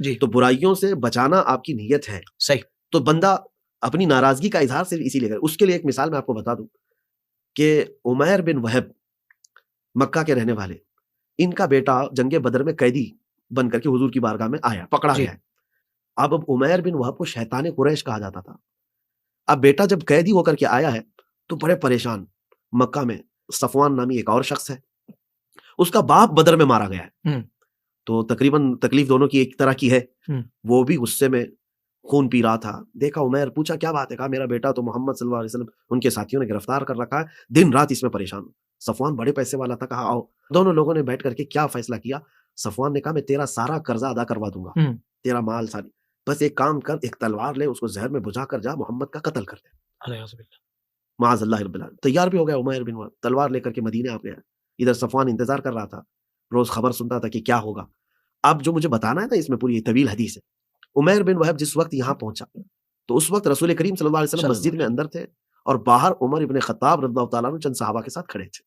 جی تو برائیوں سے بچانا آپ کی نیت ہے. صحیح. تو بندہ اپنی ناراضگی کا اظہار صرف اسی لیے کرے. اس کے لیے ایک مثال میں آپ کو بتا دوں کہ عمیر بن وہب مکہ کے رہنے والے، ان کا بیٹا جنگ بدر میں قیدی بن کر کے حضور کی بارگاہ میں آیا، پکڑا جی گیا ہے. اب عمیر بن وہب کو شیطان قریش کہا جاتا تھا. اب بیٹا جب قیدی ہو کر کے آیا ہے تو بڑے پریشان. مکہ میں صفوان نامی ایک اور شخص ہے، اس کا باپ بدر میں مارا گیا ہے. تو تقریباً تکلیف دونوں کی ایک طرح کی ہے. وہ بھی غصے میں خون پی رہا تھا. دیکھا عمیر، پوچھا کیا بات ہے؟ کہا میرا بیٹا تو محمد صلی اللہ علیہ وسلم ان کے ساتھیوں نے گرفتار کر رکھا ہے، دن رات اس میں پریشان ہوں. صفوان بڑے پیسے والا تھا. کہا آؤ. دونوں لوگوں نے بیٹھ کر کے کیا فیصلہ کیا؟ صفوان نے کہا میں تیرا سارا قرضہ ادا کروا دوں گا، تیرا مال ساری، بس ایک کام کر، ایک تلوار لے، اس کو زہر میں بجھا کر جا محمد کا قتل کر دے. معاذ اللہ رب العالمین. تیار بھی ہو گیا عمیر بن وہب، تلوار لے کر کے مدینے آ گیا. ادھر صفوان انتظار کر رہا تھا، روز خبر سنتا تھا کہ کیا ہوگا. اب جو مجھے بتانا ہے نا، اس میں پوری طویل حدیث ہے. عمیر بن وہب جس وقت یہاں پہنچا تو اس وقت رسول کریم صلی اللہ علیہ وسلم مسجد میں اندر تھے اور باہر عمر ابن خطاب رضی اللہ تعالیٰ عنہ چند صحابہ کے ساتھ کھڑے تھے.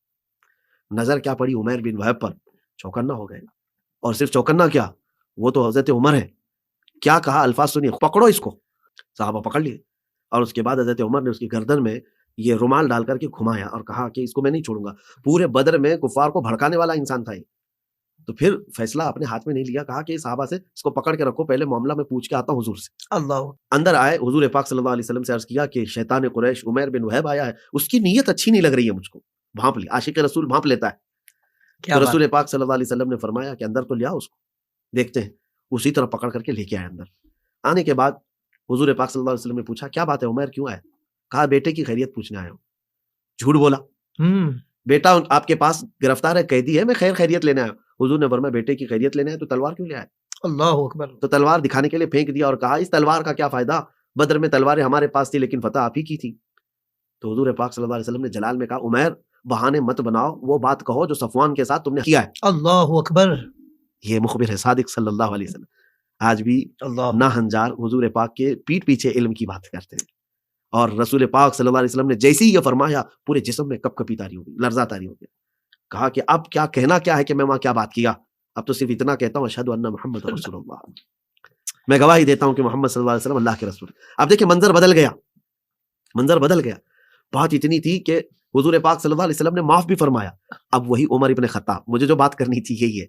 نظر کیا پڑی عمیر بن وہب پر، چوکنا ہو گئے. اور صرف چوکنا کیا، وہ تو حضرت عمر ہے. کیا کہا؟ الفاظ سنیے، پکڑو اس کو. صحابہ پکڑ لیے اور اس کے بعد حضرت عمر نے اس کی گردن میں یہ رومال ڈال کر کے گھمایا اور کہا کہ اس کو میں نہیں چھوڑوں گا. پورے بدر میں کفار کو بھڑکانے والا انسان تھا یہ. تو پھر فیصلہ اپنے ہاتھ میں نہیں لیا، کہا کہ صحابہ سے اس کو پکڑ کے رکھو، پہلے معاملہ میں پوچھ کے آتا ہوں حضور سے. اللہ. اندر آئے، حضور پاک صلی اللہ علیہ وسلم سے عرض کیا کہ شیطان قریش عمیر بن وہب آیا ہے، اس کی نیت اچھی نہیں لگ رہی ہے مجھ کو. بھانپ لی، عاشق رسول بھانپ لیتا ہے. تو رسول پاک صلی اللہ علیہ وسلم نے فرمایا کہ اندر تو لیا اس کو، دیکھتے ہیں. اسی طرح پکڑ کر کے لے کے آئے. اندر آنے کے بعد حضور پاک صلی اللہ علیہ وسلم نے پوچھا کیا بات ہے عمیر، کیوں آئے؟ کہا بیٹے کی خیریت پوچھنے آیا ہوں. جھوٹ بولا، بیٹا آپ کے پاس گرفتار ہے، قیدی ہے، میں خیریت لینے آیا ہوں. حضور نے فرمایا بیٹے کی خیریت لینے آئے تو تلوار کیوں لے آئے؟ اللہ اکبر. تو تلوار دکھانے کے لیے پھینک دیا اور کہا اس تلوار کا کیا فائدہ، بدر میں تلواریں ہمارے پاس تھی لیکن فتح آپ ہی کی تھی. تو حضور پاک صلی اللہ علیہ وسلم نے جلال میں کہا عمیر بہانے مت بناؤ، وہ بات کہو جو صفوان کے ساتھ تم نے کیا ہے. اللہ اکبر. یہ مخبر ہے صادق صلی اللہ علیہ وسلم. آج بھی نہ ہنجار حضور پاک کے پیٹ پیچھے علم کی بات کرتے ہیں. اور رسول پاک صلی اللہ علیہ وسلم نے جیسے ہی یہ فرمایا پورے جسم میں کپ کپی تاری ہو گئی، لرزہ تاری ہو گیا. کہا کہ اب کیا کہنا کیا ہے کہ میں وہاں کیا بات کیا، اب تو صرف اتنا کہتا ہوں اشہد ان محمد رسول اللہ، میں گواہی دیتا ہوں کہ محمد صلی اللہ علیہ وسلم اللہ کے رسول. اب دیکھیں منظر بدل گیا، منظر بدل گیا. بات اتنی تھی کہ حضور پاک صلی اللہ علیہ وسلم نے معاف بھی فرمایا. اب وہی عمر ابن خطاب، مجھے جو بات کرنی تھی یہی ہے،